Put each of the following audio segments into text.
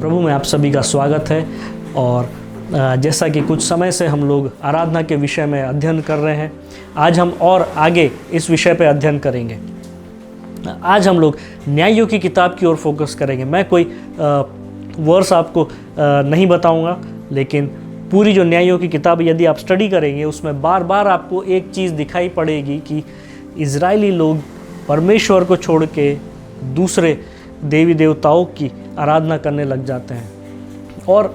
प्रभु में आप सभी का स्वागत है। और जैसा कि कुछ समय से हम लोग आराधना के विषय में अध्ययन कर रहे हैं, आज हम और आगे इस विषय पर अध्ययन करेंगे। आज हम लोग न्यायों की किताब की ओर फोकस करेंगे। मैं कोई वर्स आपको नहीं बताऊंगा, लेकिन पूरी जो न्यायों की किताब यदि आप स्टडी करेंगे उसमें बार बार आपको एक चीज़ दिखाई पड़ेगी कि इज़राइली लोग परमेश्वर को छोड़ के दूसरे देवी देवताओं की आराधना करने लग जाते हैं। और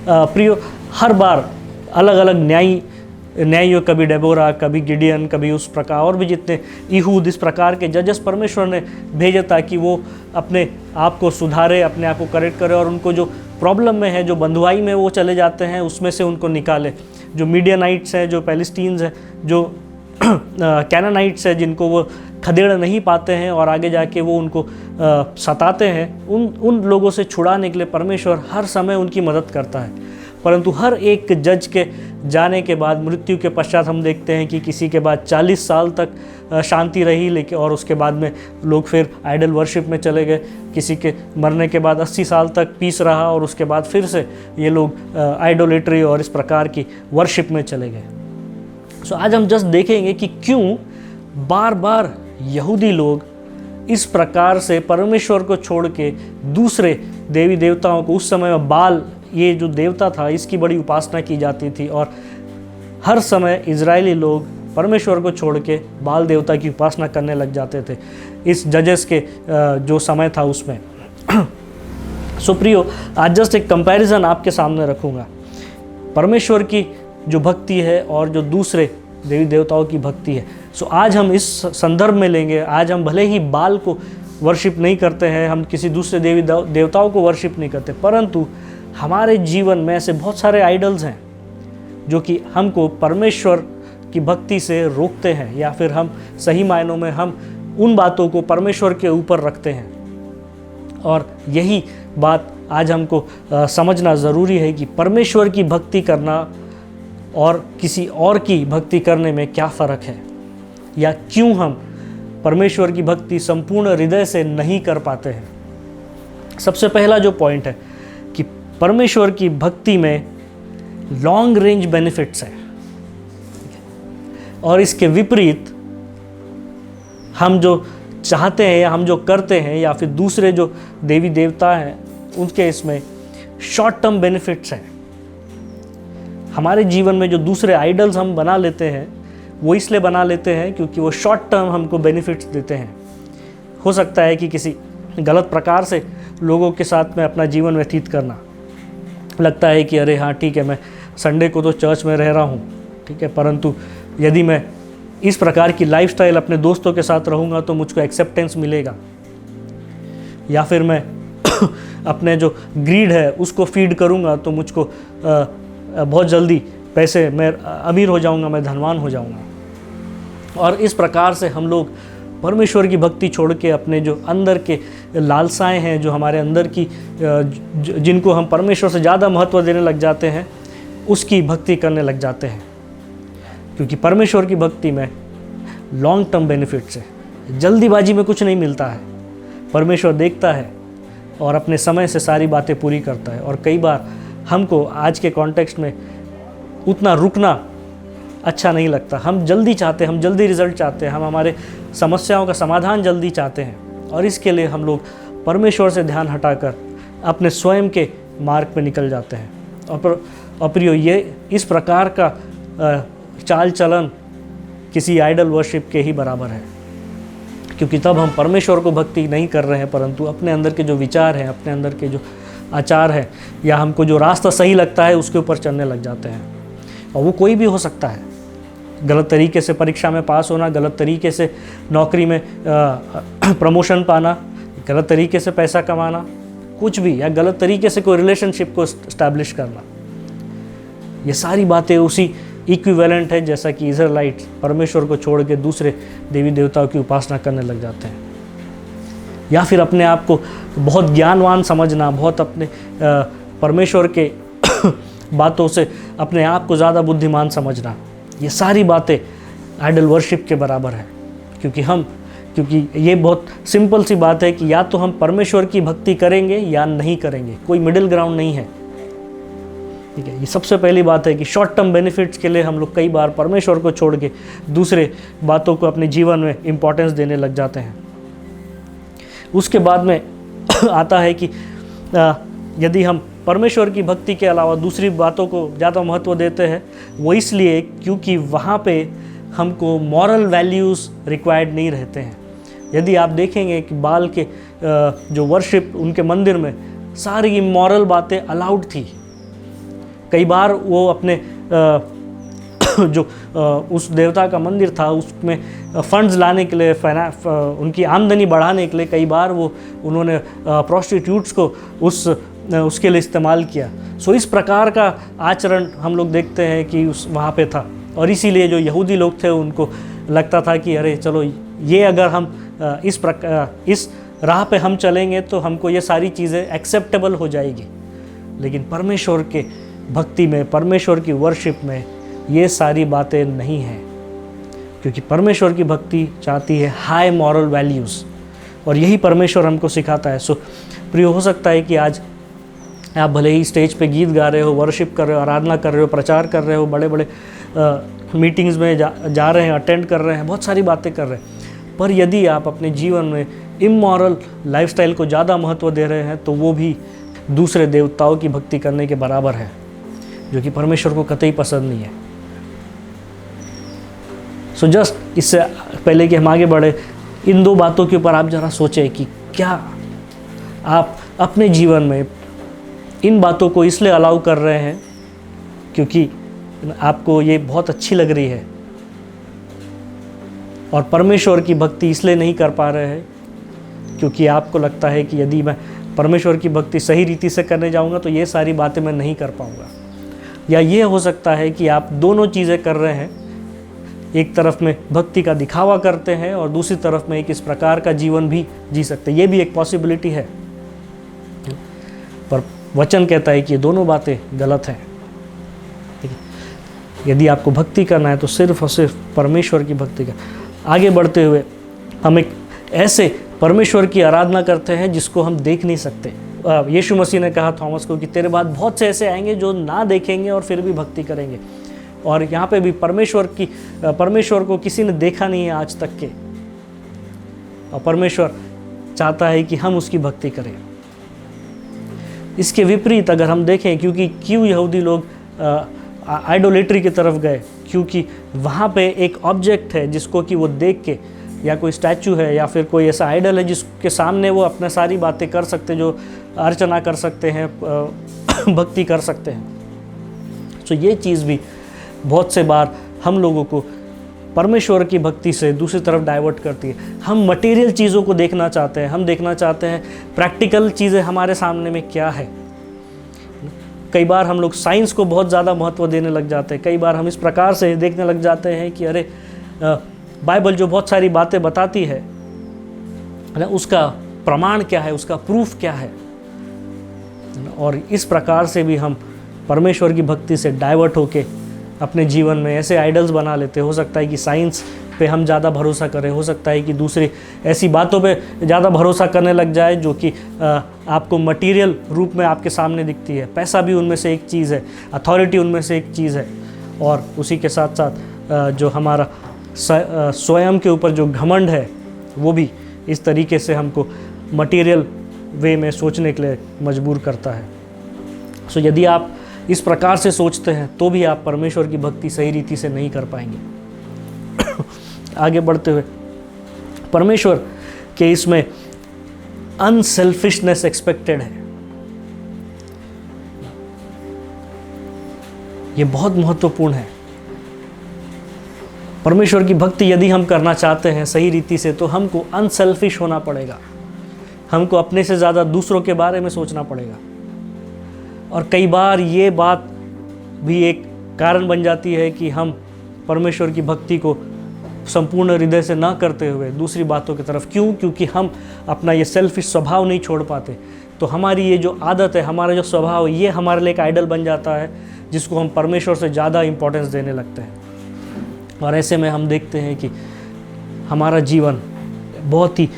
प्रियो, हर बार अलग अलग न्यायियों, कभी डेबोरा, कभी गिडियन, कभी उस प्रकार और भी जितने यहूद, इस प्रकार के जजेस परमेश्वर ने भेजे ताकि वो अपने आप को सुधारे, अपने आप को करेक्ट करे और उनको जो प्रॉब्लम में है, जो बंधुआई में वो चले जाते हैं, उसमें से उनको निकाले। जो मीडियनाइट्स हैं, जो पैलेस्टीन्स हैं, जो कैनानाइट्स हैं, जिनको वो खदेड़ नहीं पाते हैं और आगे जाके वो उनको सताते हैं, उन लोगों से छुड़ाने के लिए परमेश्वर हर समय उनकी मदद करता है। परंतु हर एक जज के जाने के बाद, मृत्यु के पश्चात हम देखते हैं कि किसी के बाद 40 साल तक शांति रही, लेकिन और उसके बाद में लोग फिर आइडल वर्शिप में चले गए। किसी के मरने के बाद 80 साल तक पीस रहा और उसके बाद फिर से ये लोग आइडोलेट्री और इस प्रकार की वर्शिप में चले गए। सो आज हम जस्ट देखेंगे कि क्यों बार बार यहूदी लोग इस प्रकार से परमेश्वर को छोड़ के दूसरे देवी देवताओं को, उस समय में बाल ये जो देवता था इसकी बड़ी उपासना की जाती थी, और हर समय इजरायली लोग परमेश्वर को छोड़ के बाल देवता की उपासना करने लग जाते थे इस जजेस के जो समय था उसमें। सो प्रियो, आज जस्ट एक कंपैरिजन आपके सामने रखूँगा, परमेश्वर की जो भक्ति है और जो दूसरे देवी देवताओं की भक्ति है। सो आज हम इस संदर्भ में लेंगे। आज हम भले ही बाल को वर्शिप नहीं करते हैं, हम किसी दूसरे देवी देवताओं को वर्शिप नहीं करते, परंतु हमारे जीवन में ऐसे बहुत सारे आइडल्स हैं जो कि हमको परमेश्वर की भक्ति से रोकते हैं, या फिर हम सही मायनों में हम उन बातों को परमेश्वर के ऊपर रखते हैं। और यही बात आज हमको समझना ज़रूरी है कि परमेश्वर की भक्ति करना और किसी और की भक्ति करने में क्या फ़र्क है, या क्यों हम परमेश्वर की भक्ति संपूर्ण हृदय से नहीं कर पाते हैं। सबसे पहला जो पॉइंट है कि परमेश्वर की भक्ति में लॉन्ग रेंज बेनिफिट्स हैं, और इसके विपरीत हम जो चाहते हैं या हम जो करते हैं या फिर दूसरे जो देवी देवता हैं उनके इसमें शॉर्ट टर्म बेनिफिट्स हैं। हमारे जीवन में जो दूसरे आइडल्स हम बना लेते हैं वो इसलिए बना लेते हैं क्योंकि वो शॉर्ट टर्म हमको बेनिफिट्स देते हैं। हो सकता है कि किसी गलत प्रकार से लोगों के साथ में अपना जीवन व्यतीत करना, लगता है कि अरे हाँ ठीक है, मैं संडे को तो चर्च में रह रहा हूँ, ठीक है, परंतु यदि मैं इस प्रकार की लाइफस्टाइल अपने दोस्तों के साथ रहूँगा तो मुझको एक्सेप्टेंस मिलेगा, या फिर मैं अपने जो ग्रीड है उसको फीड करूँगा तो मुझको बहुत जल्दी पैसे, मैं अमीर हो जाऊँगा, मैं धनवान हो जाऊँगा। और इस प्रकार से हम लोग परमेश्वर की भक्ति छोड़ के अपने जो अंदर के लालसाएं हैं, जो हमारे अंदर की जिनको हम परमेश्वर से ज़्यादा महत्व देने लग जाते हैं, उसकी भक्ति करने लग जाते हैं। क्योंकि परमेश्वर की भक्ति में लॉन्ग टर्म बेनिफिट्स है, जल्दीबाजी में कुछ नहीं मिलता है। परमेश्वर देखता है और अपने समय से सारी बातें पूरी करता है। और कई बार हमको आज के कॉन्टेक्स्ट में उतना रुकना अच्छा नहीं लगता। हम जल्दी चाहते हैं, हम जल्दी रिजल्ट चाहते हैं, हम हमारे समस्याओं का समाधान जल्दी चाहते हैं, और इसके लिए हम लोग परमेश्वर से ध्यान हटाकर अपने स्वयं के मार्ग पे निकल जाते हैं। और प्रियो, ये इस प्रकार का चाल चलन किसी आइडल वर्शिप के ही बराबर है, क्योंकि तब हम परमेश्वर को भक्ति नहीं कर रहे हैं, परंतु अपने अंदर के जो विचार हैं, अपने अंदर के जो आचार है, या हमको जो रास्ता सही लगता है उसके ऊपर चलने लग जाते हैं। और वो कोई भी हो सकता है। गलत तरीके से परीक्षा में पास होना, गलत तरीके से नौकरी में प्रमोशन पाना, गलत तरीके से पैसा कमाना, कुछ भी, या गलत तरीके से कोई रिलेशनशिप को इस्टेब्लिश करना, ये सारी बातें उसी इक्विवेलेंट है जैसा कि इज़राइलाइट परमेश्वर को छोड़ के दूसरे देवी देवताओं की उपासना करने लग जाते हैं। या फिर अपने आप को बहुत ज्ञानवान समझना, बहुत अपने परमेश्वर के बातों से अपने आप को ज़्यादा बुद्धिमान समझना, ये सारी बातें आइडल वर्शिप के बराबर है। क्योंकि हम क्योंकि ये बहुत सिंपल सी बात है कि या तो हम परमेश्वर की भक्ति करेंगे या नहीं करेंगे, कोई मिडिल ग्राउंड नहीं है। ठीक है, ये सबसे पहली बात है कि शॉर्ट टर्म बेनिफिट्स के लिए हम लोग कई बार परमेश्वर को छोड़ के दूसरे बातों को अपने जीवन में इम्पोर्टेंस देने लग जाते हैं। उसके बाद में आता है कि यदि हम परमेश्वर की भक्ति के अलावा दूसरी बातों को ज़्यादा महत्व देते हैं, वो इसलिए क्योंकि वहाँ पे हमको मॉरल वैल्यूज़ रिक्वायर्ड नहीं रहते हैं। यदि आप देखेंगे कि बाल के जो वर्शिप उनके मंदिर में सारी इमोरल बातें अलाउड थी। कई बार वो अपने जो उस देवता का मंदिर था उसमें फंड्स लाने के लिए, उनकी आमदनी बढ़ाने के लिए कई बार उन्होंने प्रोस्टिट्यूट्स को उसके लिए इस्तेमाल किया। सो इस प्रकार का आचरण हम लोग देखते हैं कि वहाँ पे था, और इसीलिए जो यहूदी लोग थे उनको लगता था कि अरे चलो ये अगर हम इस राह पे हम चलेंगे तो हमको ये सारी चीज़ें एक्सेप्टेबल हो जाएगी। लेकिन परमेश्वर के भक्ति में, परमेश्वर की वर्शिप में ये सारी बातें नहीं हैं, क्योंकि परमेश्वर की भक्ति चाहती है हाई मॉरल वैल्यूज़, और यही परमेश्वर हमको सिखाता है। सो प्रिय, हो सकता है कि आज आप भले ही स्टेज पे गीत गा रहे हो, वर्शिप कर रहे हो, आराधना कर रहे हो, प्रचार कर रहे हो, बड़े बड़े मीटिंग्स में जा रहे हैं, अटेंड कर रहे हैं, बहुत सारी बातें कर रहे हैं, पर यदि आप अपने जीवन में इमोरल लाइफस्टाइल को ज़्यादा महत्व दे रहे हैं तो वो भी दूसरे देवताओं की भक्ति करने के बराबर है, जो कि परमेश्वर को कतई पसंद नहीं है। सो जस्ट इससे पहले कि हम आगे बढ़े, इन दो बातों के ऊपर आप ज़रा सोचें कि क्या आप अपने जीवन में इन बातों को इसलिए अलाउ कर रहे हैं क्योंकि आपको ये बहुत अच्छी लग रही है, और परमेश्वर की भक्ति इसलिए नहीं कर पा रहे हैं क्योंकि आपको लगता है कि यदि मैं परमेश्वर की भक्ति सही रीति से करने जाऊंगा तो ये सारी बातें मैं नहीं कर पाऊंगा। या ये हो सकता है कि आप दोनों चीज़ें कर रहे हैं, एक तरफ में भक्ति का दिखावा करते हैं और दूसरी तरफ में एक इस प्रकार का जीवन भी जी सकते हैं। ये भी एक पॉसिबिलिटी है, पर वचन कहता है कि ये दोनों बातें गलत हैं। ठीक है, यदि आपको भक्ति करना है तो सिर्फ और सिर्फ परमेश्वर की भक्ति का। आगे बढ़ते हुए हम एक ऐसे परमेश्वर की आराधना करते हैं जिसको हम देख नहीं सकते। यीशु मसीह ने कहा थॉमस को कि तेरे बाद बहुत से ऐसे आएंगे जो ना देखेंगे और फिर भी भक्ति करेंगे। और यहाँ पे भी परमेश्वर को किसी ने देखा नहीं है आज तक के, और परमेश्वर चाहता है कि हम उसकी भक्ति करें। इसके विपरीत अगर हम देखें, क्यों यहूदी लोग आइडोलेट्री की तरफ गए, क्योंकि वहाँ पे एक ऑब्जेक्ट है जिसको कि वो देख के, या कोई स्टैचू है या फिर कोई ऐसा आइडल है जिसके सामने वो अपने सारी बातें कर सकते, जो अर्चना कर सकते हैं, भक्ति कर सकते हैं। तो ये चीज़ भी बहुत से बार हम लोगों को परमेश्वर की भक्ति से दूसरी तरफ डाइवर्ट करती है। हम मटेरियल चीज़ों को देखना चाहते हैं, हम देखना चाहते हैं प्रैक्टिकल चीज़ें हमारे सामने में क्या है। कई बार हम लोग साइंस को बहुत ज़्यादा महत्व देने लग जाते हैं। कई बार हम इस प्रकार से देखने लग जाते हैं कि अरे बाइबल जो बहुत सारी बातें बताती है ना, उसका प्रमाण क्या है, उसका प्रूफ क्या है। और इस प्रकार से भी हम परमेश्वर की भक्ति से डाइवर्ट होके अपने जीवन में ऐसे आइडल्स बना लेते। हो सकता है कि साइंस पे हम ज़्यादा भरोसा करें, हो सकता है कि दूसरी ऐसी बातों पे ज़्यादा भरोसा करने लग जाए जो कि आपको मटेरियल रूप में आपके सामने दिखती है। पैसा भी उनमें से एक चीज़ है, अथॉरिटी उनमें से एक चीज़ है, और उसी के साथ साथ जो हमारा स्वयं के ऊपर जो घमंड है वो भी इस तरीके से हमको मटेरियल वे में सोचने के लिए मजबूर करता है। सो यदि आप इस प्रकार से सोचते हैं तो भी आप परमेश्वर की भक्ति सही रीति से नहीं कर पाएंगे। आगे बढ़ते हुए, परमेश्वर के इसमें अनसेल्फिशनेस एक्सपेक्टेड है। ये बहुत महत्वपूर्ण है। परमेश्वर की भक्ति यदि हम करना चाहते हैं सही रीति से तो हमको अनसेल्फिश होना पड़ेगा, हमको अपने से ज़्यादा दूसरों के बारे में सोचना पड़ेगा। और कई बार ये बात भी एक कारण बन जाती है कि हम परमेश्वर की भक्ति को संपूर्ण हृदय से ना करते हुए दूसरी बातों की तरफ, क्योंकि हम अपना ये सेल्फिश स्वभाव नहीं छोड़ पाते। तो हमारी ये जो आदत है, हमारा जो स्वभाव है, ये हमारे लिए एक आइडल बन जाता है जिसको हम परमेश्वर से ज़्यादा इम्पोर्टेंस देने लगते हैं। और ऐसे में हम देखते हैं कि हमारा जीवन बहुत ही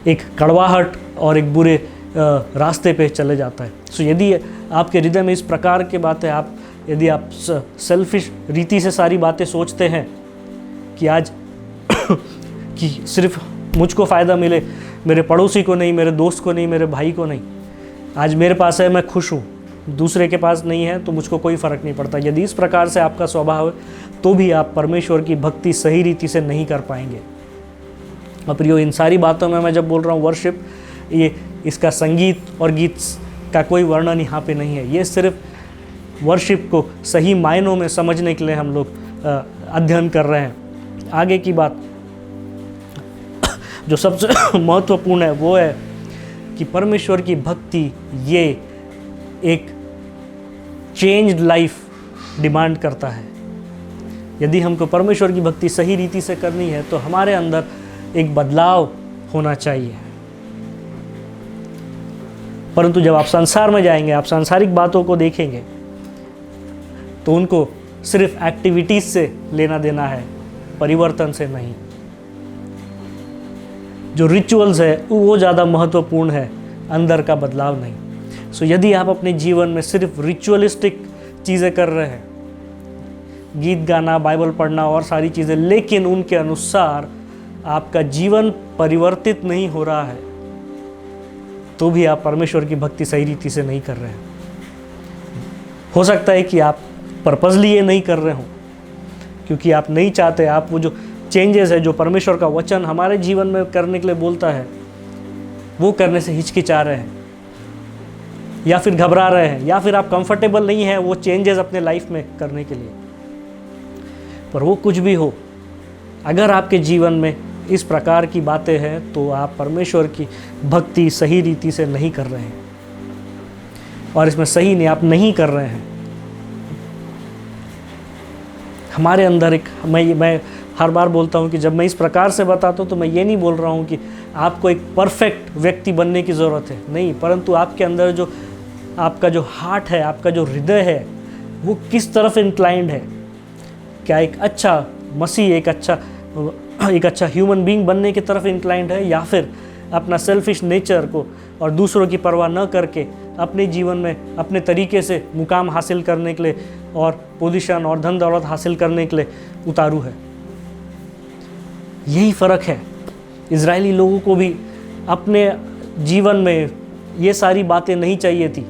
एक कड़वाहट और एक बुरे रास्ते पे चले जाता है। सो यदि आपके हृदय में इस प्रकार की बातें, यदि आप सेल्फिश रीति से सारी बातें सोचते हैं कि आज कि सिर्फ मुझको फ़ायदा मिले, मेरे पड़ोसी को नहीं, मेरे दोस्त को नहीं, मेरे भाई को नहीं, आज मेरे पास है मैं खुश हूँ, दूसरे के पास नहीं है तो मुझको कोई फ़र्क नहीं पड़ता, यदि इस प्रकार से आपका स्वभाव है तो भी आप परमेश्वर की भक्ति सही रीति से नहीं कर पाएंगे। और प्रियो, इन सारी बातों में मैं जब बोल रहा हूँ वर्शिप, ये इसका संगीत और गीत का कोई वर्णन यहाँ पे नहीं है। ये सिर्फ वर्शिप को सही मायनों में समझने के लिए हम लोग अध्ययन कर रहे हैं। आगे की बात जो सबसे महत्वपूर्ण है वो है कि परमेश्वर की भक्ति ये एक चेंज्ड लाइफ डिमांड करता है। यदि हमको परमेश्वर की भक्ति सही रीति से करनी है तो हमारे अंदर एक बदलाव होना चाहिए। परंतु जब आप संसार में जाएंगे, आप सांसारिक बातों को देखेंगे तो उनको सिर्फ एक्टिविटीज से लेना देना है, परिवर्तन से नहीं। जो रिचुअल्स है वो ज़्यादा महत्वपूर्ण है, अंदर का बदलाव नहीं। सो यदि आप अपने जीवन में सिर्फ रिचुअलिस्टिक चीज़ें कर रहे हैं, गीत गाना, बाइबल पढ़ना और सारी चीज़ें, लेकिन उनके अनुसार आपका जीवन परिवर्तित नहीं हो रहा है, तो भी आप परमेश्वर की भक्ति सही रीति से नहीं कर रहे हैं। हो सकता है कि आप पर्पसली ये नहीं कर रहे हो क्योंकि आप नहीं चाहते, आप वो जो चेंजेस है जो परमेश्वर का वचन हमारे जीवन में करने के लिए बोलता है वो करने से हिचकिचा रहे हैं, या फिर घबरा रहे हैं, या फिर आप कंफर्टेबल नहीं हैं वो चेंजेस अपने लाइफ में करने के लिए। पर वो कुछ भी हो, अगर आपके जीवन में इस प्रकार की बातें हैं तो आप परमेश्वर की भक्ति सही रीति से नहीं कर रहे हैं, और इसमें सही नहीं, आप नहीं कर रहे हैं। हमारे अंदर एक, मैं हर बार बोलता हूँ कि जब मैं इस प्रकार से बताता हूँ तो मैं ये नहीं बोल रहा हूँ कि आपको एक परफेक्ट व्यक्ति बनने की ज़रूरत है, नहीं, परंतु आपके अंदर जो आपका जो हार्ट है, आपका जो हृदय है, वो किस तरफ इंक्लाइंड है। क्या एक अच्छा मसीह, एक अच्छा ह्यूमन बीइंग बनने की तरफ इंक्लाइंड है, या फिर अपना सेल्फिश नेचर को और दूसरों की परवाह न करके अपने जीवन में अपने तरीके से मुकाम हासिल करने के लिए और पोजीशन और धन दौलत हासिल करने के लिए उतारू है। यही फ़र्क है। इजरायली लोगों को भी अपने जीवन में ये सारी बातें नहीं चाहिए थी।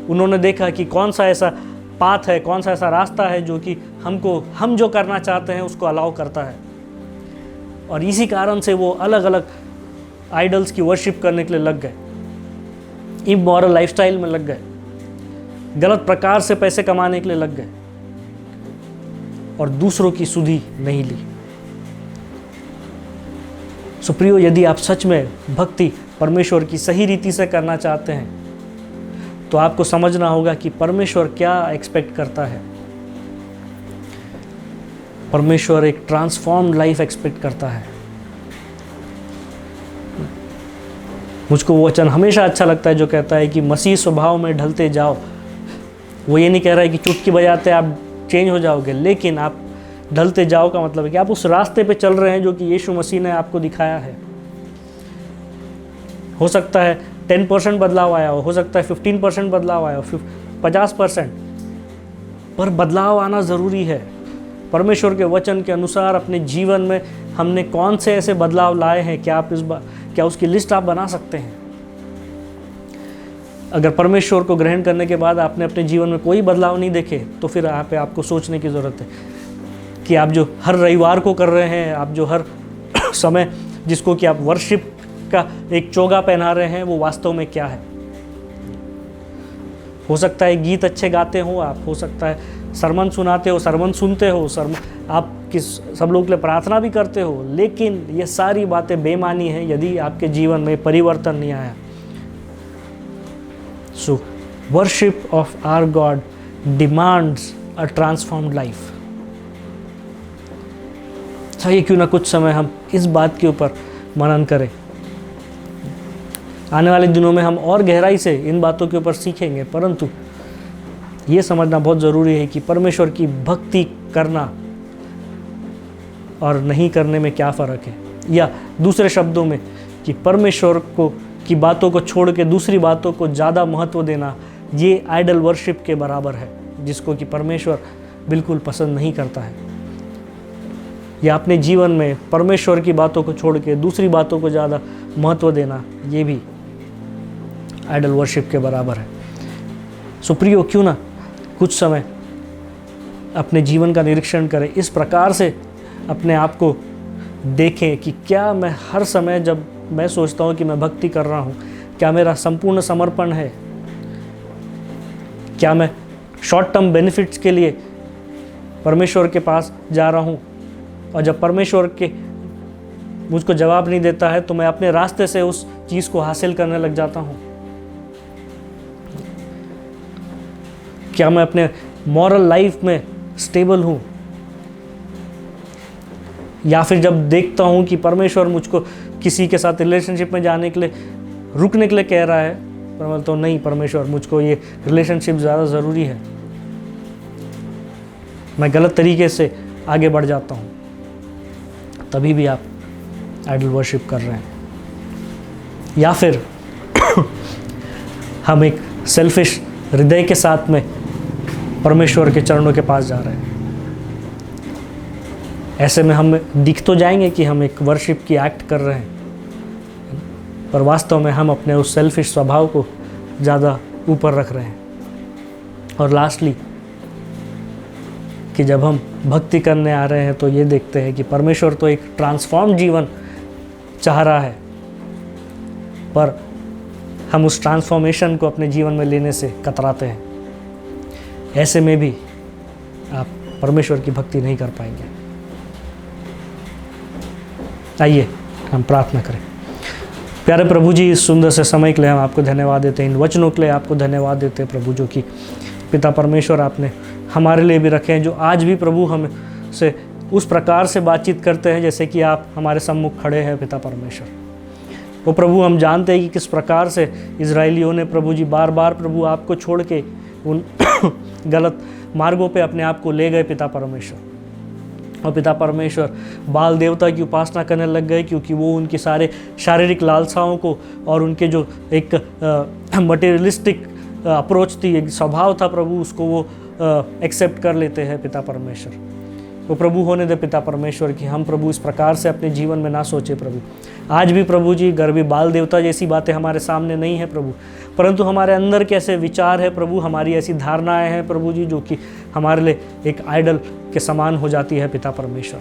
उन्होंने देखा कि कौन सा ऐसा पाथ है, कौन सा ऐसा रास्ता है जो कि हम जो करना चाहते हैं उसको अलाउ करता है, और इसी कारण से वो अलग अलग आइडल्स की वर्शिप करने के लिए लग गए, इमोरल लाइफस्टाइल में लग गए, गलत प्रकार से पैसे कमाने के लिए लग गए और दूसरों की सुधि नहीं ली। सो प्रियो, यदि आप सच में भक्ति परमेश्वर की सही रीति से करना चाहते हैं तो आपको समझना होगा कि परमेश्वर क्या एक्सपेक्ट करता है। परमेश्वर एक ट्रांसफॉर्म्ड लाइफ एक्सपेक्ट करता है। मुझको वो वचन हमेशा अच्छा लगता है जो कहता है कि मसीह स्वभाव में ढलते जाओ। वो ये नहीं कह रहा है कि चुटकी बजाते आप चेंज हो जाओगे, लेकिन आप ढलते जाओ का मतलब है कि आप उस रास्ते पे चल रहे हैं जो कि यीशु मसीह ने आपको दिखाया है। हो सकता है 10% बदलाव आया हो सकता है 15% बदलाव आया हो, 50%, पर बदलाव आना ज़रूरी है। परमेश्वर के वचन के अनुसार अपने जीवन में हमने कौन से ऐसे बदलाव लाए हैं, क्या उसकी लिस्ट आप बना सकते हैं? अगर परमेश्वर को ग्रहण करने के बाद आपने अपने जीवन में कोई बदलाव नहीं देखे तो फिर यहाँ पे आपको सोचने की ज़रूरत है कि आप जो हर रविवार को कर रहे हैं, आप जो हर समय जिसको कि आप वर्शिप का एक चोगा पहना रहे हैं, वो वास्तव में क्या है। हो सकता है गीत अच्छे गाते हो आप, हो सकता है सरमन सुनाते हो, सरमन सुनते हो, आप सब लोग के लिए प्रार्थना भी करते हो, लेकिन ये सारी बातें बेमानी है यदि आपके जीवन में परिवर्तन नहीं आया। So worship of our God demands a transformed life. चाहिए क्यों ना कुछ समय हम इस बात के ऊपर मनन करें। आने वाले दिनों में हम और गहराई से इन बातों के ऊपर सीखेंगे, परंतु ये समझना बहुत ज़रूरी है कि परमेश्वर की भक्ति करना और नहीं करने में क्या फ़र्क है। या दूसरे शब्दों में कि परमेश्वर को की बातों को छोड़ के दूसरी बातों को ज़्यादा महत्व देना, ये आइडल वर्शिप के बराबर है, जिसको कि परमेश्वर बिल्कुल पसंद नहीं करता है। या अपने जीवन में परमेश्वर की बातों को छोड़ के दूसरी बातों को ज़्यादा महत्व देना, ये भी आइडल वर्शिप के बराबर है। सो प्रियो, क्यों ना कुछ समय अपने जीवन का निरीक्षण करें, इस प्रकार से अपने आप को देखें कि क्या मैं हर समय जब मैं सोचता हूँ कि मैं भक्ति कर रहा हूँ, क्या मेरा संपूर्ण समर्पण है? क्या मैं शॉर्ट टर्म बेनिफिट्स के लिए परमेश्वर के पास जा रहा हूँ, और जब परमेश्वर के मुझको जवाब नहीं देता है तो मैं अपने रास्ते से उस चीज़ को हासिल करने लग जाता हूँ? क्या मैं अपने मॉरल लाइफ में स्टेबल हूँ? या फिर जब देखता हूँ कि परमेश्वर मुझको किसी के साथ रिलेशनशिप में जाने के लिए रुकने के लिए कह रहा है, पर मैं तो नहीं, परमेश्वर मुझको ये रिलेशनशिप ज़्यादा ज़रूरी है, मैं गलत तरीके से आगे बढ़ जाता हूँ, तभी भी आप आइडल वर्शिप कर रहे हैं। या फिर हम एक सेल्फिश हृदय के साथ में परमेश्वर के चरणों के पास जा रहे हैं। ऐसे में हम दिख तो जाएंगे कि हम एक वर्शिप की एक्ट कर रहे हैं, पर वास्तव में हम अपने उस सेल्फिश स्वभाव को ज़्यादा ऊपर रख रहे हैं। और लास्टली कि जब हम भक्ति करने आ रहे हैं तो ये देखते हैं कि परमेश्वर तो एक ट्रांसफॉर्म जीवन चाह रहा है, पर हम उस ट्रांसफॉर्मेशन को अपने जीवन में लेने से कतराते हैं। ऐसे में भी आप परमेश्वर की भक्ति नहीं कर पाएंगे। आइए हम प्रार्थना करें। प्यारे प्रभु जी, इस सुंदर से समय के लिए हम आपको धन्यवाद देते हैं, इन वचनों के लिए आपको धन्यवाद देते हैं प्रभु, जो कि पिता परमेश्वर आपने हमारे लिए भी रखे हैं, जो आज भी प्रभु हमसे उस प्रकार से बातचीत करते हैं जैसे कि आप हमारे सम्मुख खड़े हैं पिता परमेश्वर। वो प्रभु, हम जानते हैं कि किस प्रकार से इजराइलियों ने प्रभु जी बार बार प्रभु आपको छोड़ के उन गलत मार्गों पे अपने आप को ले गए पिता परमेश्वर। और पिता परमेश्वर बाल देवता की उपासना करने लग गए, क्योंकि वो उनके सारे शारीरिक लालसाओं को और उनके जो एक मटेरियलिस्टिक अप्रोच थी, एक स्वभाव था प्रभु, उसको वो एक्सेप्ट कर लेते हैं पिता परमेश्वर। वो प्रभु होने दे पिता परमेश्वर कि हम प्रभु इस प्रकार से अपने जीवन में ना सोचे प्रभु। आज भी प्रभु जी गर्भी बाल देवता जैसी बातें हमारे सामने नहीं है प्रभु, परंतु हमारे अंदर कैसे विचार है प्रभु, हमारी ऐसी धारणाएं हैं प्रभु जी, जो कि हमारे लिए एक आइडल के समान हो जाती है पिता परमेश्वर।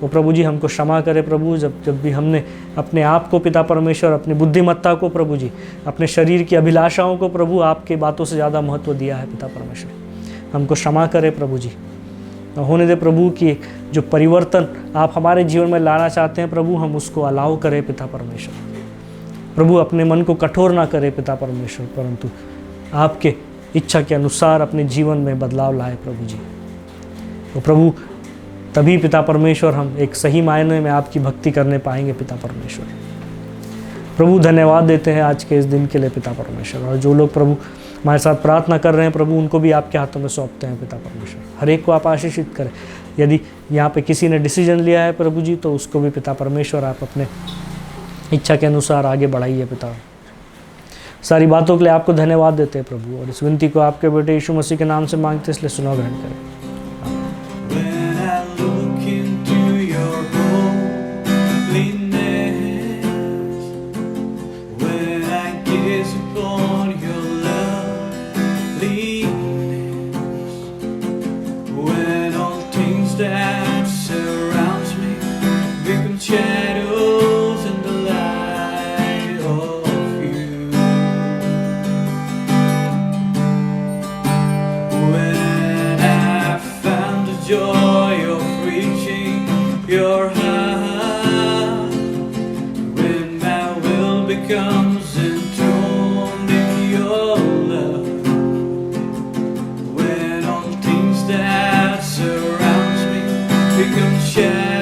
वो प्रभु जी हमको क्षमा करे प्रभु, जब भी हमने अपने आप को पिता परमेश्वर, अपनी बुद्धिमत्ता को प्रभु जी, अपने शरीर की अभिलाषाओं को प्रभु आपके बातों से ज़्यादा महत्व दिया है पिता परमेश्वर। हमको क्षमा करे प्रभु जी। होने दे प्रभु कि जो परिवर्तन आप हमारे जीवन में लाना चाहते हैं प्रभु, हम उसको अलाउ करें पिता परमेश्वर। प्रभु अपने मन को कठोर ना करे पिता परमेश्वर, परंतु आपके इच्छा के अनुसार अपने जीवन में बदलाव लाए प्रभु जी। तो प्रभु तभी पिता परमेश्वर हम एक सही मायने में आपकी भक्ति करने पाएंगे पिता परमेश्वर। प्रभु धन्यवाद देते हैं आज के इस दिन के लिए पिता परमेश्वर। और जो लोग प्रभु हमारे साथ प्रार्थना कर रहे हैं प्रभु, उनको भी आपके हाथों में सौंपते हैं पिता परमेश्वर। हर एक को आप आशीषित करें। यदि यहाँ पे किसी ने डिसीजन लिया है प्रभु जी, तो उसको भी पिता परमेश्वर आप अपने इच्छा के अनुसार आगे बढ़ाइए पिता। सारी बातों के लिए आपको धन्यवाद देते हैं प्रभु, और इस विनती को आपके बेटे यीशु मसीह के नाम से मांगते, इसलिए सुनो ग्रहण करें। Comes enthroned in your love, when all things that surrounds me become shadows.